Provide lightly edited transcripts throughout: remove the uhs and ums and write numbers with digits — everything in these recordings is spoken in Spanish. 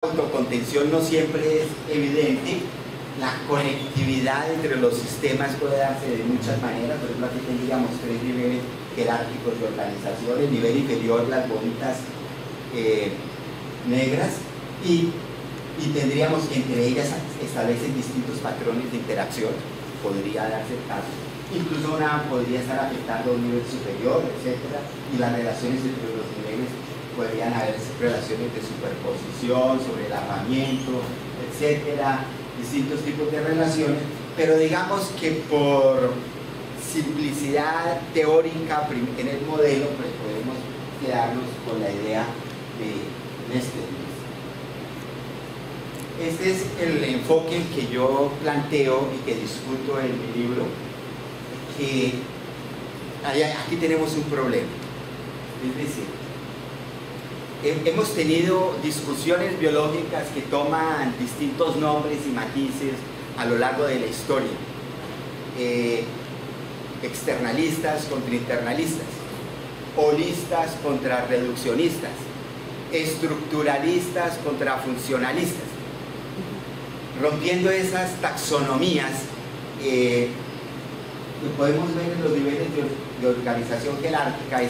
autocontención no siempre es evidente. La conectividad entre los sistemas puede darse de muchas maneras. Por ejemplo, aquí tendríamos tres niveles jerárquicos de organización. El nivel inferior, las bolitas negras, y tendríamos que entre ellas establecen distintos patrones de interacción. Podría darse el caso. Incluso una podría estar afectando a un nivel superior, etcétera, y las relaciones entre los niveles podrían haber relaciones de superposición, sobrelapamiento, etcétera, distintos tipos de relaciones, pero digamos que por simplicidad teórica en el modelo, pues podemos quedarnos con la idea de este. Este es el enfoque que yo planteo y que discuto en mi libro, que aquí tenemos un problema. Es decir, hemos tenido discusiones biológicas que toman distintos nombres y matices a lo largo de la historia. Externalistas contra internalistas, holistas contra reduccionistas, estructuralistas contra funcionalistas. Rompiendo esas taxonomías, lo podemos ver en los niveles de organización jerárquica.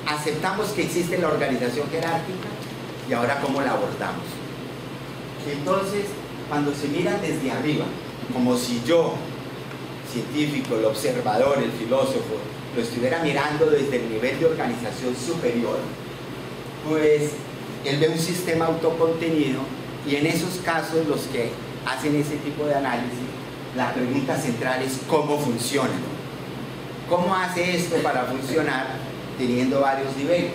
Aceptamos que existe la organización jerárquica, y ahora ¿cómo la abordamos? Entonces, cuando se miran desde arriba, como si yo, científico, el observador, el filósofo, lo estuviera mirando desde el nivel de organización superior, pues él ve un sistema autocontenido, y en esos casos los que hacen ese tipo de análisis, la pregunta central es ¿cómo funciona? ¿Cómo hace esto para funcionar teniendo varios niveles?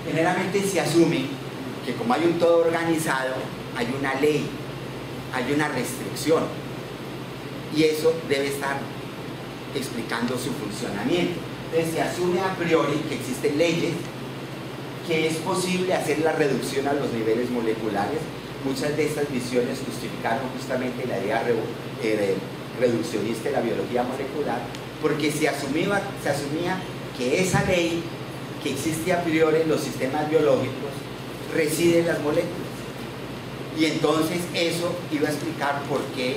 Generalmente se asume que como hay un todo organizado, hay una ley, hay una restricción, y eso debe estar explicando su funcionamiento. Entonces se asume a priori que existen leyes, que es posible hacer la reducción a los niveles moleculares. Muchas de estas visiones justificaron justamente la idea reduccionista de la biología molecular, porque se asumía que esa ley que existe a priori en los sistemas biológicos reside en las moléculas, y entonces eso iba a explicar por qué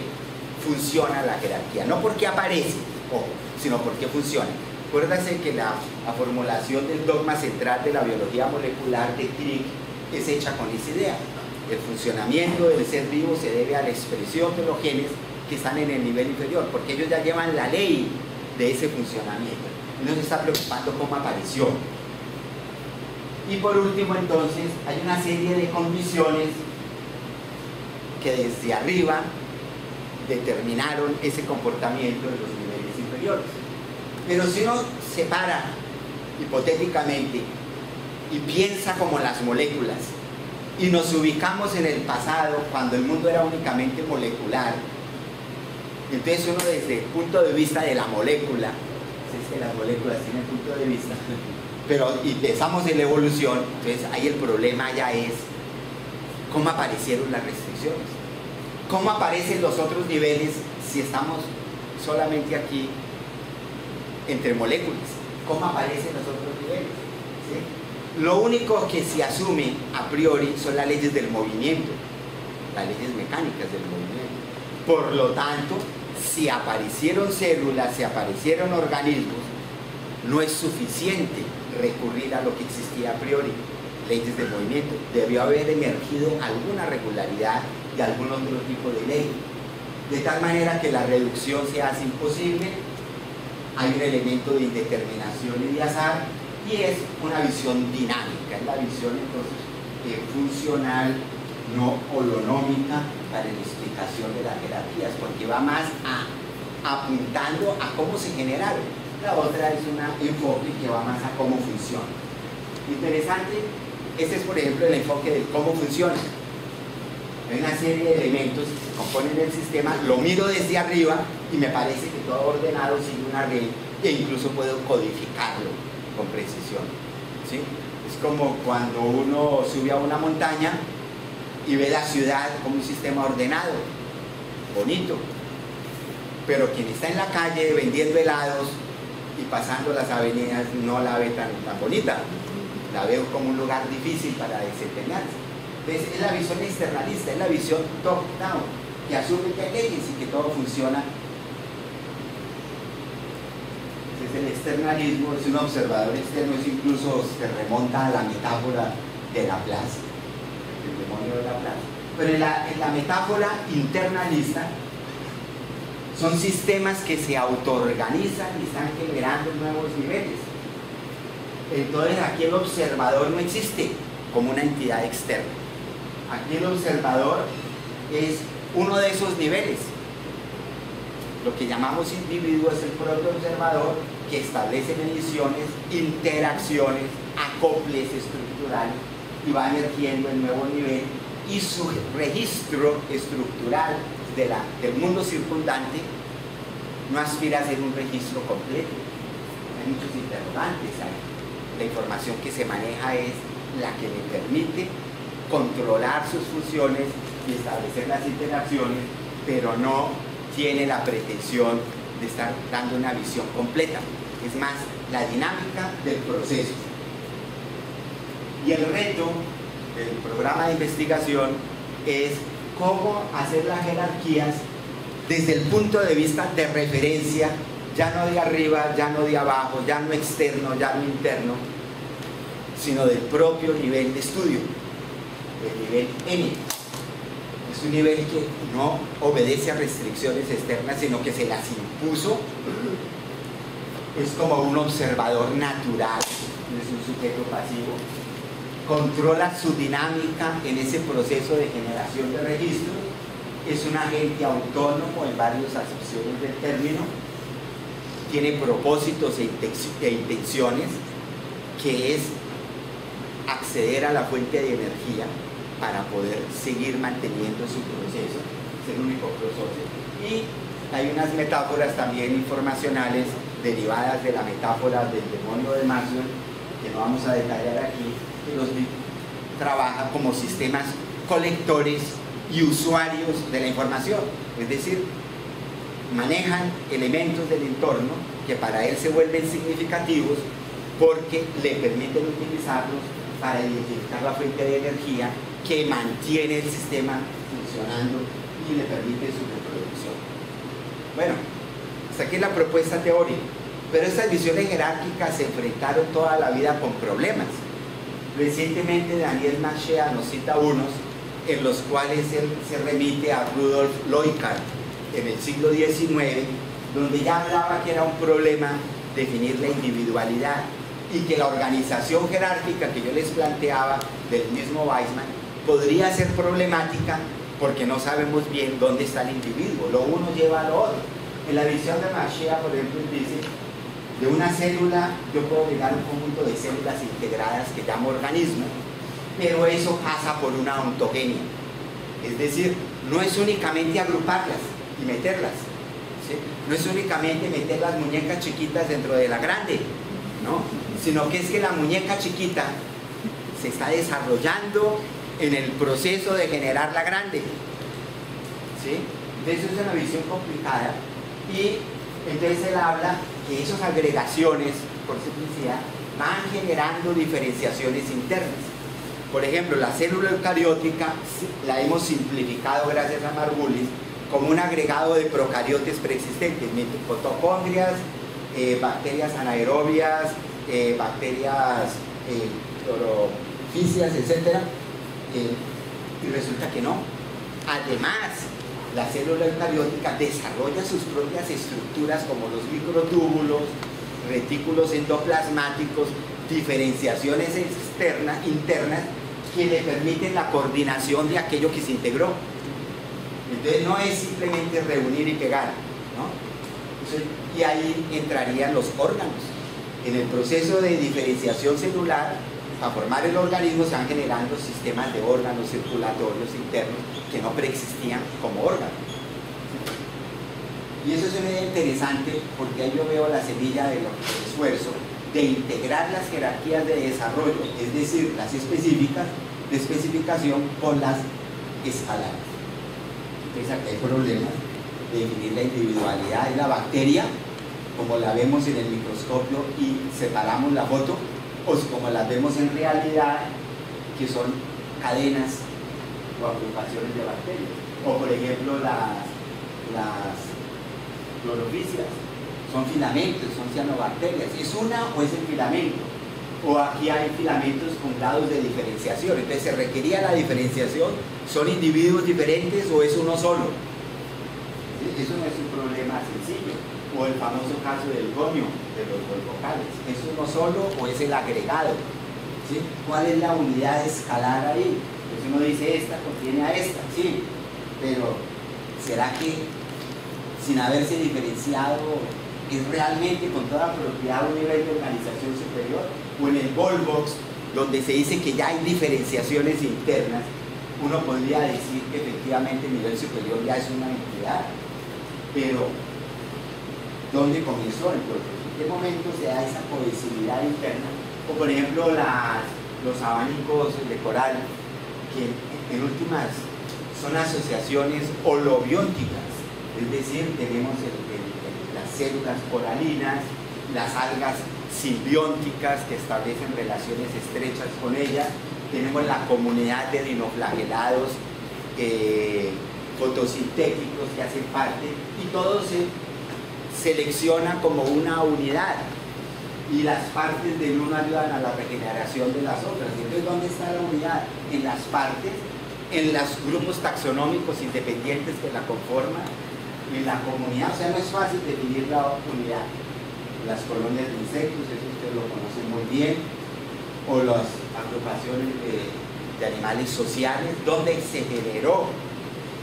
funciona la jerarquía, no por qué aparece, sino por qué funciona. Acuérdense que la formulación del dogma central de la biología molecular de Crick es hecha con esa idea. El funcionamiento del ser vivo se debe a la expresión de los genes que están en el nivel inferior, porque ellos ya llevan la ley de ese funcionamiento, no se está preocupando cómo apareció. Y por último, entonces, hay una serie de condiciones que desde arriba determinaron ese comportamiento de los niveles inferiores. Pero si uno se para hipotéticamente y piensa como las moléculas, y nos ubicamos en el pasado, cuando el mundo era únicamente molecular, entonces uno desde el punto de vista de la molécula, es que las moléculas tienen punto de vista, pero y pensamos en la evolución, entonces ahí el problema ya es cómo aparecieron las restricciones, cómo aparecen los otros niveles si estamos solamente aquí entre moléculas, cómo aparecen los otros niveles, ¿sí? Lo único que se asume a priori son las leyes del movimiento, las leyes mecánicas del movimiento. Por lo tanto, si aparecieron células, si aparecieron organismos, no es suficiente recurrir a lo que existía a priori, leyes del movimiento. Debió haber emergido alguna regularidad de algún otro tipo de ley, de tal manera que la reducción se hace imposible. Hay un elemento de indeterminación y de azar, y es una visión dinámica, es la visión entonces funcional, no holonómica, para la explicación de las jerarquías, porque va más apuntando a cómo se generaron. La otra es un enfoque que va más a cómo funciona. Interesante, este es por ejemplo el enfoque de cómo funciona. Hay una serie de elementos que se componen del sistema, lo miro desde arriba y me parece que todo ordenado sigue una ley, e incluso puedo codificarlo con precisión, ¿sí? Es como cuando uno sube a una montaña y ve la ciudad como un sistema ordenado, bonito, pero quien está en la calle vendiendo helados y pasando las avenidas no la ve tan bonita, la veo como un lugar difícil para desempeñarse. Entonces, es la visión externalista, es la visión top-down, que asume que hay leyes y que todo funciona. Entonces, el externalismo es un observador externo, es incluso se remonta a la metáfora de la plaza, el demonio de la plaza. Pero en la metáfora internalista son sistemas que se autoorganizan y están generando nuevos niveles. Entonces aquí el observador no existe como una entidad externa. Aquí el observador es uno de esos niveles. Lo que llamamos individuo es el propio observador que establece mediciones, interacciones, acoples estructurales y va emergiendo el nuevo nivel, y su registro estructural del mundo circundante no aspira a ser un registro completo. Hay muchos interrogantes ahí. La información que se maneja es la que le permite controlar sus funciones y establecer las interacciones, pero no tiene la pretensión de estar dando una visión completa. Es más la dinámica del proceso. Y el reto del programa de investigación es cómo hacer las jerarquías desde el punto de vista de referencia, ya no de arriba, ya no de abajo, ya no externo, ya no interno, sino del propio nivel de estudio, el nivel N. Es un nivel que no obedece a restricciones externas, sino que se las impuso. Es como un observador natural, no es un sujeto pasivo. Controla su dinámica en ese proceso de generación de registros. Es un agente autónomo en varias acepciones del término. Tiene propósitos e intenciones, que es acceder a la fuente de energía para poder seguir manteniendo su proceso, es el único proceso. Y hay unas metáforas también informacionales derivadas de la metáfora del demonio de Maxwell, que no vamos a detallar aquí, que los trabaja como sistemas colectores y usuarios de la información, es decir, manejan elementos del entorno que para él se vuelven significativos porque le permiten utilizarlos para identificar la fuente de energía que mantiene el sistema funcionando y le permite su reproducción. Bueno, hasta aquí la propuesta teórica, pero estas visiones jerárquicas se enfrentaron toda la vida con problemas. Recientemente Daniel Machea nos cita unos en los cuales él se remite a Rudolf Leuckart en el siglo XIX, donde ya hablaba que era un problema definir la individualidad y que la organización jerárquica que yo les planteaba del mismo Weismann podría ser problemática porque no sabemos bien dónde está el individuo, lo uno lleva a lo otro. En la visión de Machea, por ejemplo, dice: de una célula yo puedo llegar a un conjunto de células integradas que llamo organismo, pero eso pasa por una ontogenia, es decir, no es únicamente agruparlas y meterlas, ¿sí? No es únicamente meter las muñecas chiquitas dentro de la grande, ¿no? Sino que es que la muñeca chiquita se está desarrollando en el proceso de generar la grande, ¿sí? Entonces es una visión complicada, y entonces él habla que esas agregaciones, por simplicidad, van generando diferenciaciones internas. Por ejemplo, la célula eucariótica la hemos simplificado gracias a Margulis como un agregado de procariotes preexistentes, mitocondrias, bacterias anaerobias, bacterias clorofíceas, etc. Y resulta que no. Además, la célula eucariótica desarrolla sus propias estructuras como los microtúbulos, retículos endoplasmáticos, diferenciaciones internas que le permiten la coordinación de aquello que se integró. Entonces no es simplemente reunir y pegar, ¿no? Y ahí entrarían los órganos. En el proceso de diferenciación celular, para formar el organismo se van generando sistemas de órganos circulatorios internos que no preexistían como órganos. Y eso es una idea interesante porque ahí yo veo la semilla del esfuerzo de integrar las jerarquías de desarrollo, es decir, las específicas de especificación con las escalares. Entonces aquí hay problemas de definir la individualidad de la bacteria como la vemos en el microscopio y separamos la foto, o como las vemos en realidad, que son cadenas o agrupaciones de bacterias. O por ejemplo las clorofícias, son filamentos, son cianobacterias. ¿Es una o es el filamento? O aquí hay filamentos con grados de diferenciación. Entonces se requería la diferenciación. ¿Son individuos diferentes o es uno solo? Eso no es un problema sencillo. O el famoso caso del gonio, de los vocales. ¿Es uno solo o es el agregado? ¿Sí? ¿Cuál es la unidad escalar ahí? Pues uno dice esta contiene a esta, sí, pero ¿será que sin haberse diferenciado es realmente con toda propiedad un nivel de organización superior? O en el Volvox, donde se dice que ya hay diferenciaciones internas, uno podría decir que efectivamente el nivel superior ya es una entidad, pero ¿dónde comenzó el Volvox? ¿En qué momento se da esa cohesividad interna? O por ejemplo los abanicos de coral, que en últimas son asociaciones holobióticas, es decir, tenemos las células coralinas, las algas simbióticas que establecen relaciones estrechas con ellas, tenemos la comunidad de dinoflagelados fotosintéticos que hacen parte, y todo se selecciona como una unidad, y las partes del uno ayudan a la regeneración de las otras. Entonces, ¿dónde está la unidad? En las partes, en los grupos taxonómicos independientes que la conforman, en la comunidad. O sea, no es fácil definir la unidad. Las colonias de insectos, eso ustedes lo conocen muy bien, o las agrupaciones de animales sociales, donde se generó.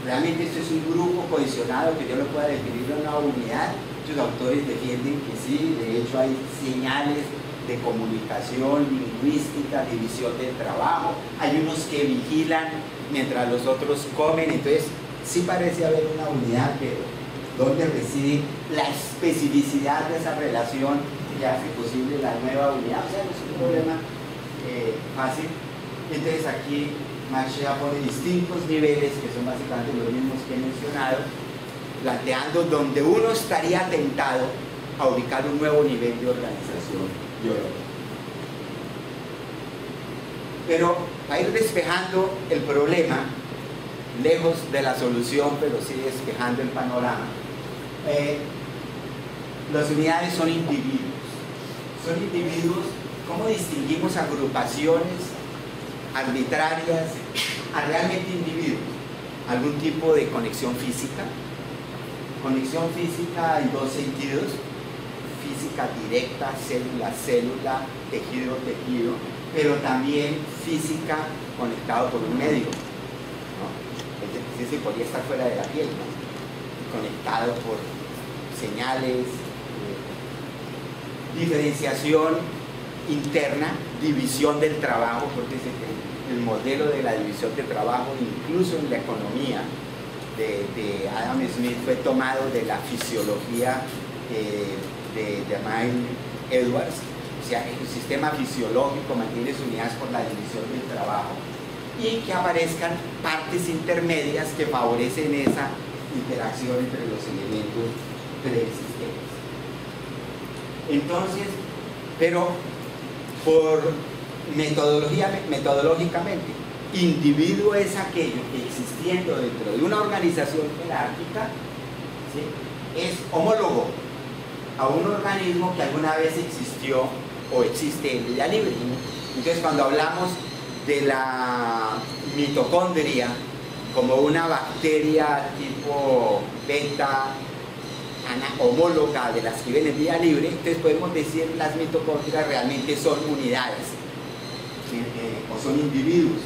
Realmente esto es un grupo cohesionado que yo lo pueda definir en una unidad. Muchos autores defienden que sí, de hecho hay señales de comunicación lingüística, división del trabajo, hay unos que vigilan mientras los otros comen, entonces sí parece haber una unidad, pero ¿dónde reside la especificidad de esa relación que hace posible la nueva unidad? O sea, no es un problema fácil. Entonces aquí Max ya pone distintos niveles, que son básicamente los mismos que he mencionado, planteando donde uno estaría tentado a ubicar un nuevo nivel de organización biológica. Pero para ir despejando el problema, lejos de la solución, pero sí despejando el panorama, las unidades son individuos. Son individuos. ¿Cómo distinguimos agrupaciones arbitrarias a realmente individuos? ¿Algún tipo de conexión física? Conexión física en dos sentidos: física directa, célula-célula, tejido-tejido, pero también física conectado por un medio, ¿no? Ese podría estar fuera de la piel, ¿no? Conectado por señales, diferenciación interna, división del trabajo, porque el modelo de la división del trabajo, incluso en la economía de Adam Smith, fue tomado de la fisiología de Jermaine Edwards. O sea, el sistema fisiológico mantiene sus unidades por la división del trabajo, y que aparezcan partes intermedias que favorecen esa interacción entre los elementos preexistentes. Entonces, pero por metodológicamente, individuo es aquello que, existiendo dentro de una organización jerárquica, ¿sí?, es homólogo a un organismo que alguna vez existió o existe en vida libre. Entonces, cuando hablamos de la mitocondria como una bacteria tipo beta homóloga de las que viven en vida libre, entonces podemos decir que las mitocondrias realmente son unidades, ¿sí?, o son individuos.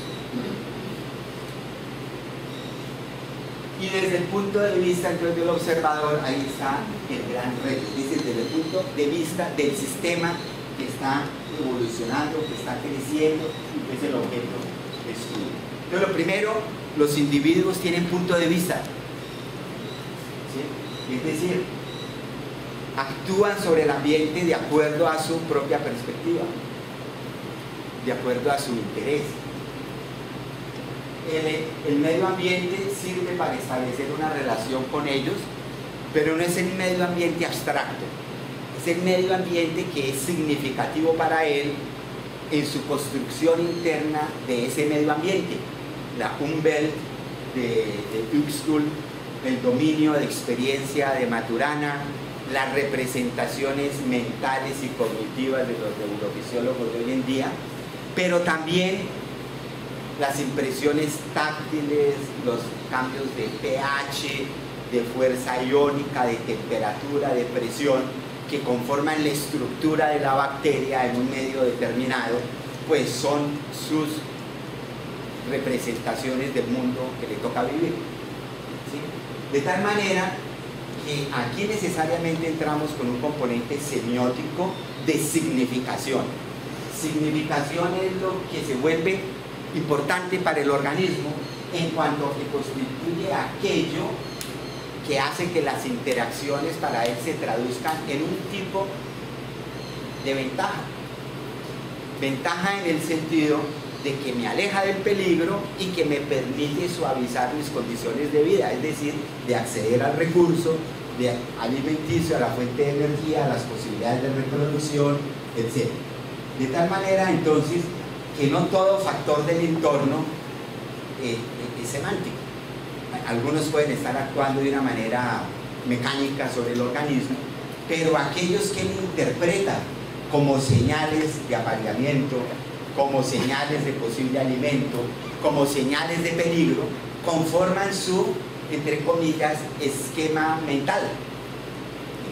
Y desde el punto de vista entonces del observador, ahí está el gran reto, es decir, desde el punto de vista del sistema que está evolucionando, que está creciendo, y que es el objeto de estudio. Entonces, lo primero, los individuos tienen punto de vista, ¿sí? Es decir, actúan sobre el ambiente de acuerdo a su propia perspectiva, de acuerdo a su interés. El medio ambiente sirve para establecer una relación con ellos, pero no es el medio ambiente abstracto, es el medio ambiente que es significativo para él en su construcción interna de ese medio ambiente. la Umwelt de Huxley, el dominio de experiencia de Maturana, las representaciones mentales y cognitivas de los neurofisiólogos de hoy en día, pero también las impresiones táctiles, los cambios de pH, de fuerza iónica, de temperatura, de presión, que conforman la estructura de la bacteria en un medio determinado, pues son sus representaciones del mundo que le toca vivir, ¿sí? De tal manera que aquí necesariamente entramos con un componente semiótico de significación. Significación es lo que se vuelve importante para el organismo en cuanto que constituye aquello que hace que las interacciones para él se traduzcan en un tipo de ventaja. Ventaja en el sentido de que me aleja del peligro y que me permite suavizar mis condiciones de vida, es decir, de acceder al recurso de alimenticio, a la fuente de energía, a las posibilidades de reproducción, etc. De tal manera, entonces, que no todo factor del entorno es semántico. Algunos pueden estar actuando de una manera mecánica sobre el organismo, pero aquellos que lo interpretan como señales de apareamiento, como señales de posible alimento, como señales de peligro, conforman su, entre comillas, esquema mental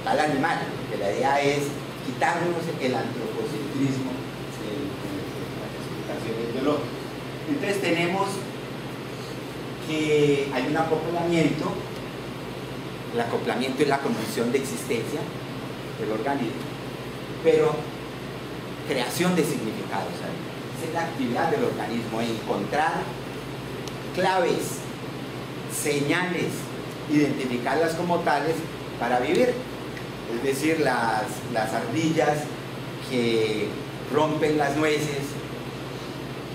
animal, porque la idea es quitarnos el antropocentrismo de las explicaciones biológicas. Entonces tenemos que hay un acoplamiento. El acoplamiento es la condición de existencia del organismo, pero creación de significados, ¿sabes? Esa es la actividad del organismo, encontrar claves, señales, identificarlas como tales para vivir. Es decir, las ardillas que rompen las nueces,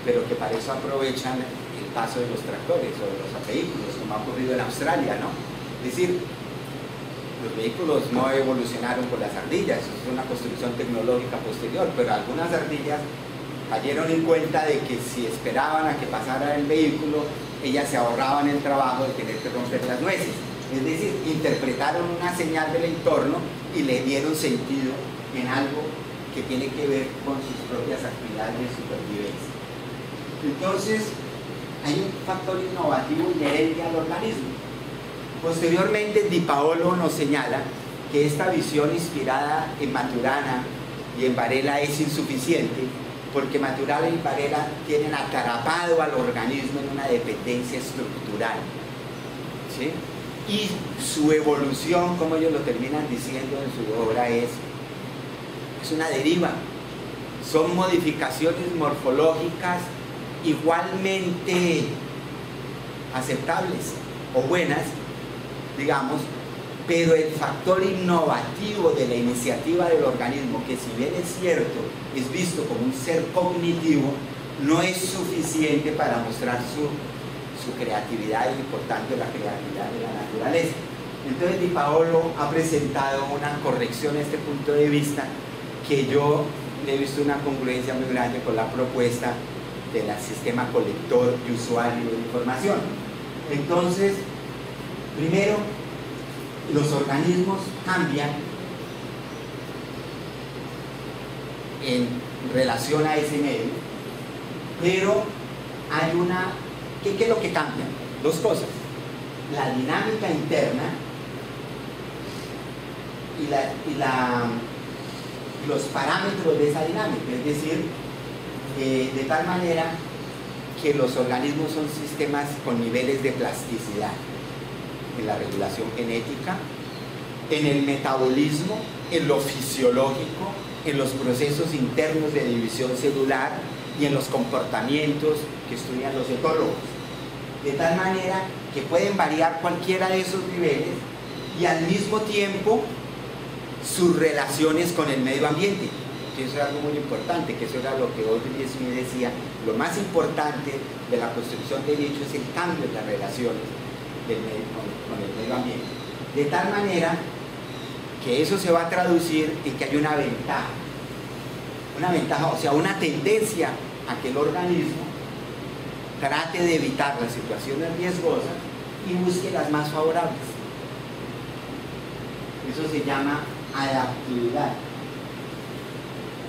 pero que para eso aprovechan el paso de los tractores o de los vehículos, como ha ocurrido en Australia, ¿no? Es decir, los vehículos no evolucionaron con las ardillas, eso es una construcción tecnológica posterior, pero algunas ardillas cayeron en cuenta de que si esperaban a que pasara el vehículo, ellas se ahorraban el trabajo de tener que romper las nueces. Es decir, interpretaron una señal del entorno y le dieron sentido en algo que tiene que ver con sus propias actividades de supervivencia. Entonces, hay un factor innovativo inherente al organismo. Posteriormente, Di Paolo nos señala que esta visión inspirada en Maturana y en Varela es insuficiente, porque Maturana y Varela tienen atrapado al organismo en una dependencia estructural, ¿sí? Y su evolución, como ellos lo terminan diciendo en su obra, es una deriva. Son modificaciones morfológicas igualmente aceptables o buenas, digamos, pero el factor innovativo de la iniciativa del organismo, que si bien es cierto, es visto como un ser cognitivo, no es suficiente para mostrar su creatividad y por tanto la creatividad de la naturaleza. Entonces Di Paolo ha presentado una corrección a este punto de vista, que yo le he visto una congruencia muy grande con la propuesta del sistema colector y usuario de información. Entonces, primero, los organismos cambian en relación a ese medio, pero hay una... ¿Qué es lo que cambia? Dos cosas: la dinámica interna y los parámetros de esa dinámica, es decir, de tal manera que los organismos son sistemas con niveles de plasticidad en la regulación genética, en el metabolismo, en lo fisiológico, en los procesos internos de división celular y en los comportamientos que estudian los etólogos, de tal manera que pueden variar cualquiera de esos niveles y al mismo tiempo sus relaciones con el medio ambiente, que eso es algo muy importante, que eso era lo que Audrey Smith decía: lo más importante de la construcción de dicho es el cambio de las relaciones con el medio ambiente, de tal manera que eso se va a traducir en que hay una ventaja, o sea, una tendencia a que el organismo trate de evitar las situaciones riesgosas y busque las más favorables. Eso se llama adaptividad.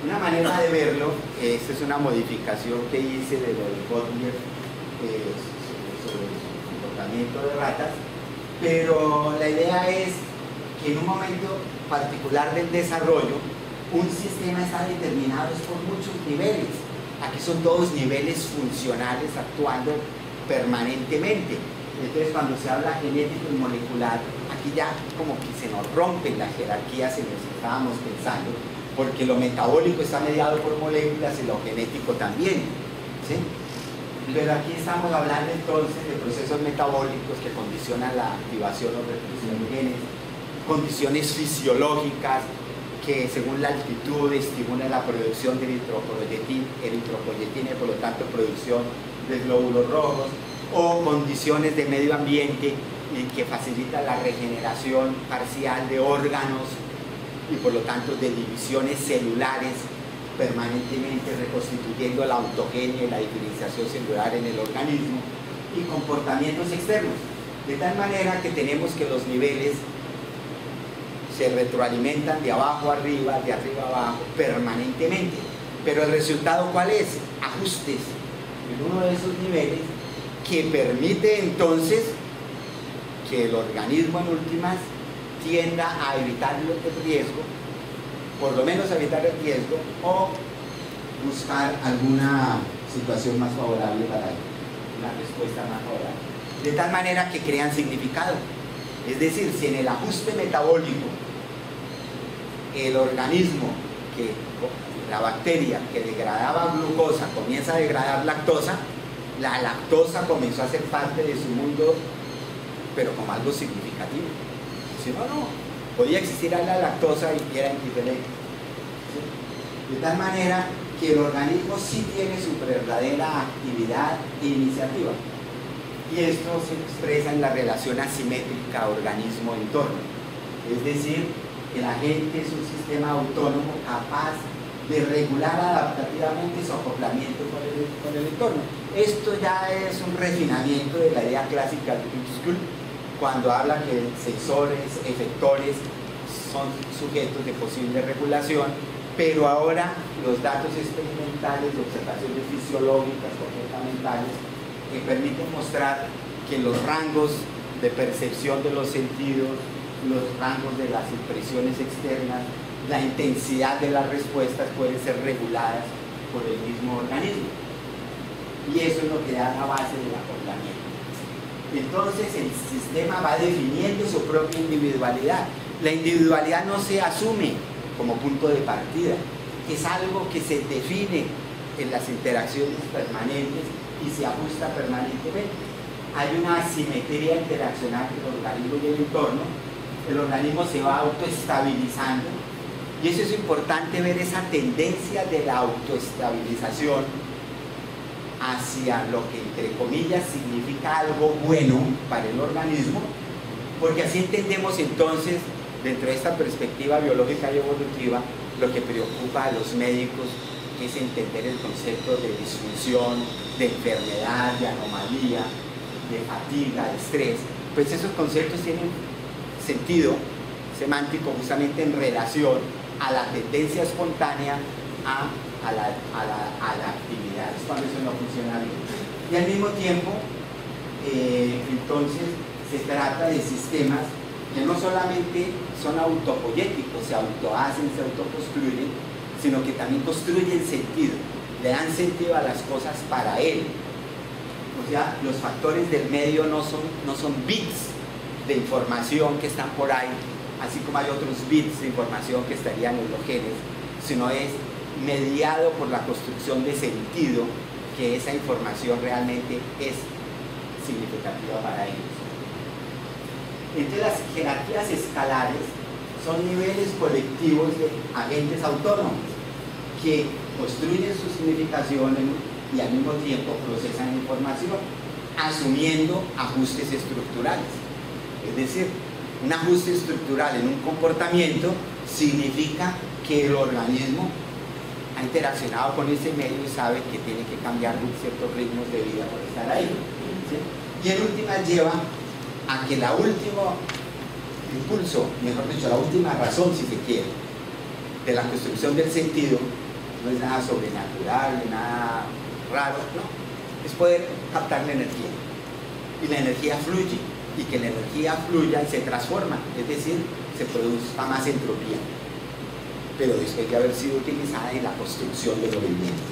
Una manera de verlo, esta es una modificación que hice de lo de Kotler sobre el comportamiento de ratas, pero la idea es que en un momento particular del desarrollo, un sistema está determinado por muchos niveles. Aquí son todos niveles funcionales actuando permanentemente. Entonces, cuando se habla genético y molecular, aquí ya como que se nos rompen las jerarquías en las que estábamos pensando, porque lo metabólico está mediado por moléculas y lo genético también, ¿sí? Pero aquí estamos hablando entonces de procesos metabólicos que condicionan la activación o reproducción de genes, condiciones fisiológicas que según la altitud estimulan la producción de eritropoyetina y por lo tanto producción de glóbulos rojos, o condiciones de medio ambiente que facilitan la regeneración parcial de órganos y por lo tanto de divisiones celulares permanentemente reconstituyendo la autogenia y la diferenciación celular en el organismo, y comportamientos externos, de tal manera que tenemos que los niveles se retroalimentan de abajo a arriba, de arriba a abajo, permanentemente. Pero el resultado, ¿cuál es? Ajustes en uno de esos niveles que permite entonces que el organismo en últimas tienda a evitar el riesgo, por lo menos a evitar el riesgo, o buscar alguna situación más favorable para él, una respuesta más favorable. De tal manera que crean significado. Es decir, si en el ajuste metabólico el organismo, la bacteria que degradaba glucosa comienza a degradar lactosa, la lactosa comenzó a ser parte de su mundo, pero como algo significativo. Si no, no, podía existir la lactosa y era indiferente. ¿Sí? De tal manera que el organismo sí tiene su verdadera actividad e iniciativa. Y esto se expresa en la relación asimétrica organismo-entorno. Es decir, el agente es un sistema autónomo capaz de regular adaptativamente su acoplamiento con el entorno. Esto ya es un refinamiento de la idea clásica de Kuhn, cuando habla que sensores, efectores son sujetos de posible regulación, pero ahora los datos experimentales de observaciones fisiológicas, comportamentales, que permiten mostrar que los rangos de percepción de los sentidos, los rangos de las impresiones externas, la intensidad de las respuestas pueden ser reguladas por el mismo organismo. Y eso es lo que da la base del acoplamiento. Entonces el sistema va definiendo su propia individualidad. La individualidad no se asume como punto de partida, es algo que se define en las interacciones permanentes y se ajusta permanentemente. Hay una asimetría interaccional entre el organismo y el entorno. El organismo se va autoestabilizando, y eso es importante ver, esa tendencia de la autoestabilización hacia lo que entre comillas significa algo bueno para el organismo, porque así entendemos entonces, dentro de esta perspectiva biológica y evolutiva, lo que preocupa a los médicos, que es entender el concepto de disfunción, de enfermedad, de anomalía, de fatiga, de estrés. Pues esos conceptos tienen sentido semántico justamente en relación a la tendencia espontánea a la actividad, es cuando eso no funciona bien. Y al mismo tiempo, entonces, se trata de sistemas que no solamente son autopoyéticos, se autohacen, se autoconstruyen, sino que también construyen sentido, le dan sentido a las cosas para él. O sea, los factores del medio no son bits de información que están por ahí, así como hay otros bits de información que estarían en los genes, sino es mediado por la construcción de sentido, que esa información realmente es significativa para ellos. Entonces las jerarquías escalares son niveles colectivos de agentes autónomos que construyen su significación y al mismo tiempo procesan información, asumiendo ajustes estructurales. Es decir, un ajuste estructural en un comportamiento significa que el organismo ha interaccionado con ese medio y sabe que tiene que cambiar ciertos ritmos de vida por estar ahí, ¿sí? Y en última lleva a que la último impulso, mejor dicho, la última razón, si se quiere, de la construcción del sentido, no es nada sobrenatural, ni nada raro, no, es poder captar la energía. Y la energía fluye, y que la energía fluya y se transforma, es decir, se produzca más entropía, pero después de haber sido utilizada en la construcción del movimiento.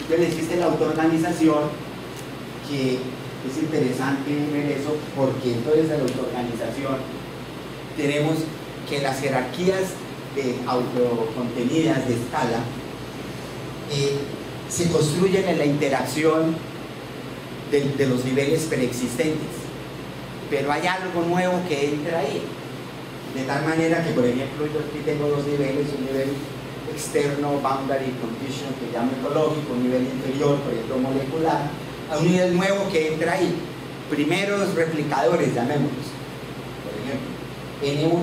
Entonces existe la autoorganización, que es interesante ver eso, porque entonces en la autoorganización tenemos que las jerarquías autocontenidas de escala se construyen en la interacción de los niveles preexistentes, pero hay algo nuevo que entra ahí, de tal manera que, por ejemplo, yo aquí tengo dos niveles, un nivel externo, boundary condition, que llamo ecológico, un nivel inferior, por ejemplo, molecular, a un nivel nuevo que entra ahí, primeros replicadores, llamémoslos, por ejemplo, N1,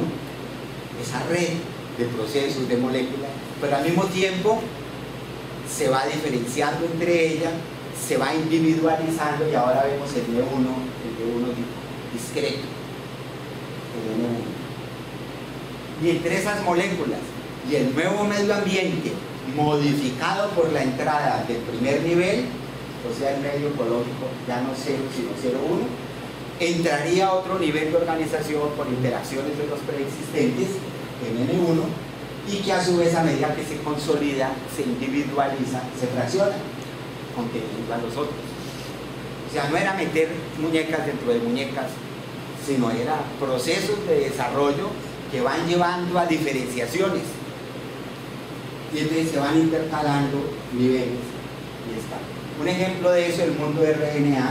esa red de procesos, de moléculas, pero al mismo tiempo se va diferenciando entre ellas, se va individualizando, y ahora vemos el D1 discreto, el N1. Y entre esas moléculas y el nuevo medio ambiente modificado por la entrada del primer nivel, o sea el medio ecológico ya no 0 sino 0,1, entraría otro nivel de organización por interacciones de los preexistentes en N1, y que a su vez, a medida que se consolida, se individualiza, se fracciona, conteniendo a los otros. O sea, no era meter muñecas dentro de muñecas, sino era procesos de desarrollo que van llevando a diferenciaciones, y entonces se van intercalando niveles y escalas. Un ejemplo de eso es el mundo de RNA.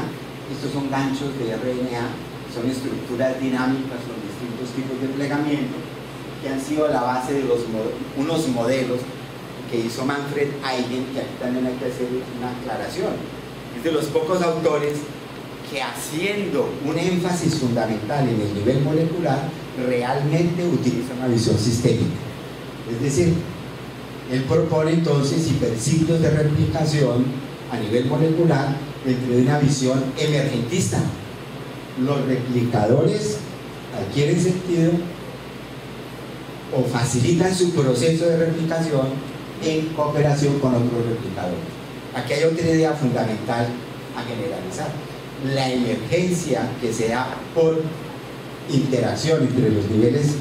Estos son ganchos de RNA, son estructuras dinámicas con distintos tipos de plegamiento, que han sido la base de unos modelos que hizo Manfred Eigen, que aquí también hay que hacer una aclaración. Es de los pocos autores que, haciendo un énfasis fundamental en el nivel molecular, realmente utiliza una visión sistémica. Es decir, él propone entonces hiperciclos de replicación a nivel molecular dentro de una visión emergentista. Los replicadores adquieren sentido o facilitan su proceso de replicación en cooperación con otros replicadores. Aquí hay otra idea fundamental a generalizar: la emergencia que se da por interacción entre los niveles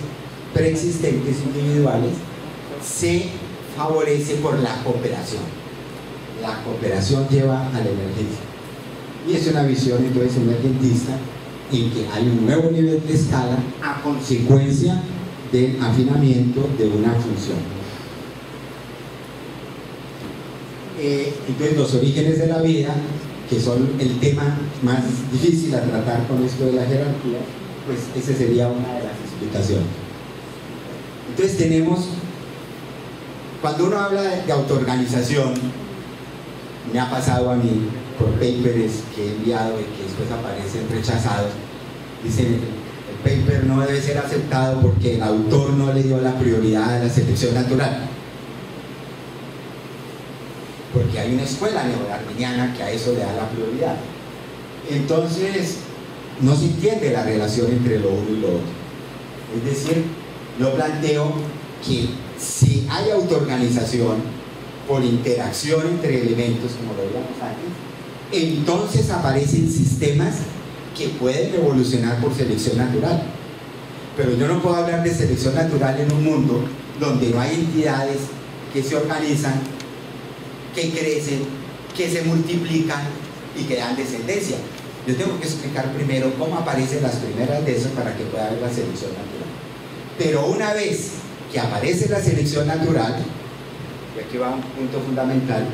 preexistentes individuales se favorece por la cooperación. La cooperación lleva a la emergencia, y es una visión entonces emergentista, en que hay un nuevo nivel de escala a consecuencia del afinamiento de una función. Entonces, los orígenes de la vida, que son el tema más difícil a tratar con esto de la jerarquía, pues esa sería una de las explicaciones. Entonces tenemos, cuando uno habla de autoorganización, me ha pasado a mí por papers que he enviado y que después aparecen rechazados, dicen: el paper no debe ser aceptado porque el autor no le dio la prioridad a la selección natural, porque hay una escuela neodarwiniana que a eso le da la prioridad. Entonces no se entiende la relación entre lo uno y lo otro. Es decir, yo planteo que si hay autoorganización por interacción entre elementos, como lo veíamos antes, entonces aparecen sistemas que pueden evolucionar por selección natural. Pero yo no puedo hablar de selección natural en un mundo donde no hay entidades que se organizan, que crecen, que se multiplican y que dan descendencia. Yo tengo que explicar primero cómo aparecen las primeras de esas para que pueda haber la selección natural. Pero una vez que aparece la selección natural, y aquí va un punto fundamental,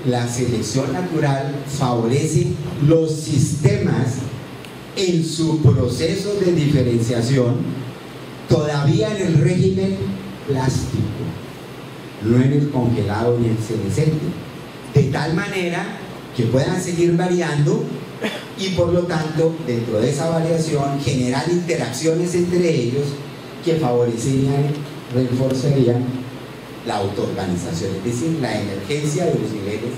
la selección natural favorece los sistemas en su proceso de diferenciación todavía en el régimen plástico, no en el congelado ni el senescente, de tal manera que puedan seguir variando y por lo tanto dentro de esa variación generar interacciones entre ellos que favorecerían, reforzarían la autoorganización, es decir, la emergencia de los niveles